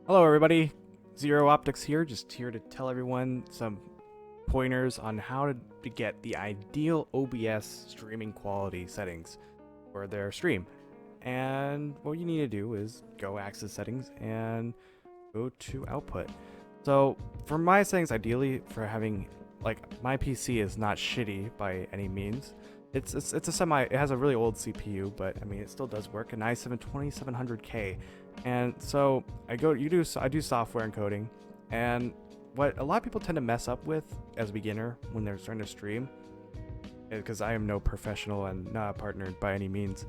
Hello everybody, Zero Optics here, just here to tell everyone some pointers on how to get the ideal OBS streaming quality settings for their stream. And what you need to do is go access settings and go to output. So for my settings, ideally for having, like, my PC is not shitty by any means. It's it has a really old CPU, but I mean it still does work, an i7 2700K. And so I do software encoding, and what a lot of people tend to mess up with as a beginner when they're starting to stream, because I am no professional and not partnered by any means,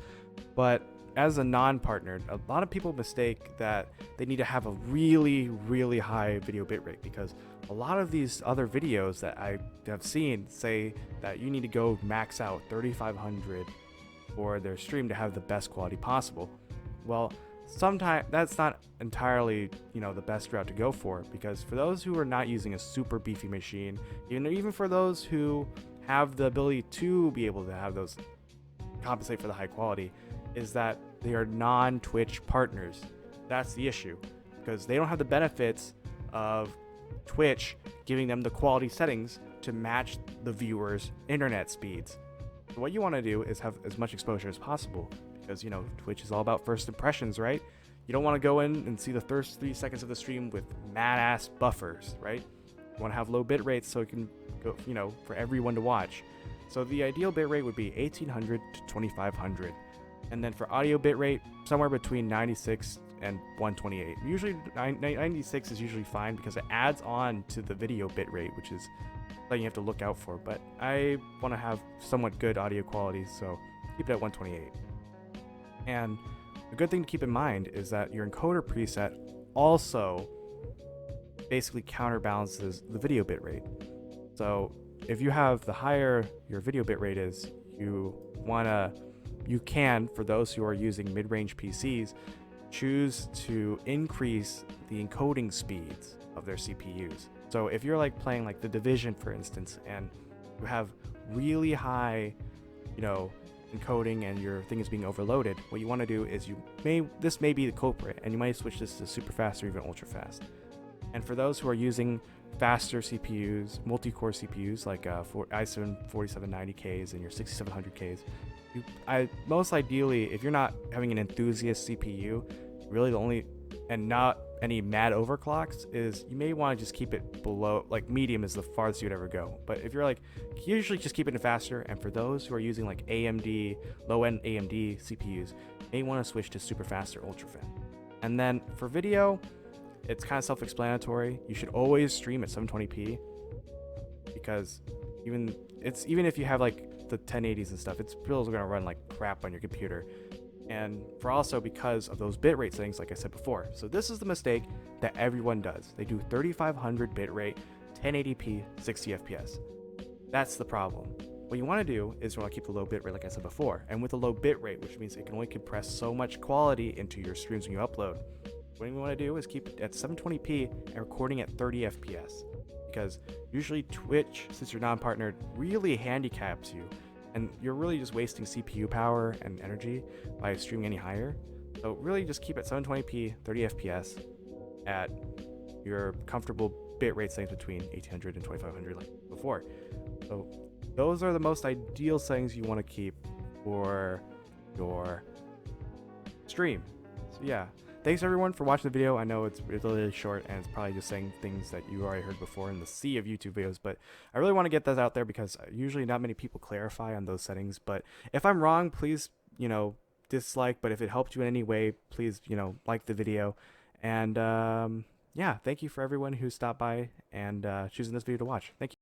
but as a non-partnered, a lot of people mistake that they need to have a really high video bitrate, because a lot of these other videos that I have seen say that you need to go max out 3500 for their stream to have the best quality possible. Well, sometimes that's not entirely, the best route to go for, because for those who are not using a super beefy machine, even for those who have the ability to be able to have those compensate for the high quality, is that they are non-Twitch partners. That's the issue, because they don't have the benefits of Twitch giving them the quality settings to match the viewers' internet speeds. So what you want to do is have as much exposure as possible, because Twitch is all about first impressions, right? You don't want to go in and see the first 3 seconds of the stream with mad ass buffers, right? You want to have low bit rates so it can go, for everyone to watch. So the ideal bit rate would be 1800 to 2500. And then for audio bitrate, somewhere between 96 and 128. Usually 96 is usually fine, because it adds on to the video bitrate, which is something you have to look out for. But I want to have somewhat good audio quality, so keep it at 128. And a good thing to keep in mind is that your encoder preset also basically counterbalances the video bitrate. So if you have the higher your video bitrate is, you can, for those who are using mid-range PCs, choose to increase the encoding speeds of their CPUs. So if you're playing like The Division, for instance, and you have really high, encoding and your thing is being overloaded, what you want to do is this may be the culprit, and you might switch this to super fast or even ultra fast. And for those who are using faster CPUs, multi-core CPUs like i7 4790Ks and your 6700Ks, most ideally, if you're not having an enthusiast CPU, really the only, and not any mad overclocks, is you may want to just keep it below, medium is the farthest you'd ever go. But if you're usually just keep it faster. And for those who are using AMD, low-end AMD CPUs, you may want to switch to super fast or ultra fast. And then for video, it's kind of self-explanatory. You should always stream at 720p, because even if you have the 1080s and stuff, it's still going to run like crap on your computer. And because of those bitrate settings, like I said before. So this is the mistake that everyone does. They do 3500 bitrate, 1080p, 60 FPS. That's the problem. What you want to do is you want to keep the low bitrate, like I said before. And with a low bitrate, which means it can only compress so much quality into your streams when you upload, what you want to do is keep it at 720p and recording at 30 FPS. Because usually Twitch, since you're non-partnered, really handicaps you, and you're really just wasting CPU power and energy by streaming any higher. So really just keep it 720p, 30 FPS at your comfortable bitrate settings between 1800 and 2500 like before. So those are the most ideal settings you want to keep for your stream. So yeah. Thanks everyone for watching the video. I know it's really short, and it's probably just saying things that you already heard before in the sea of YouTube videos, but I really want to get that out there, because usually not many people clarify on those settings. But if I'm wrong, please, dislike, but if it helped you in any way, please, like the video. And yeah, thank you for everyone who stopped by and choosing this video to watch. Thank you.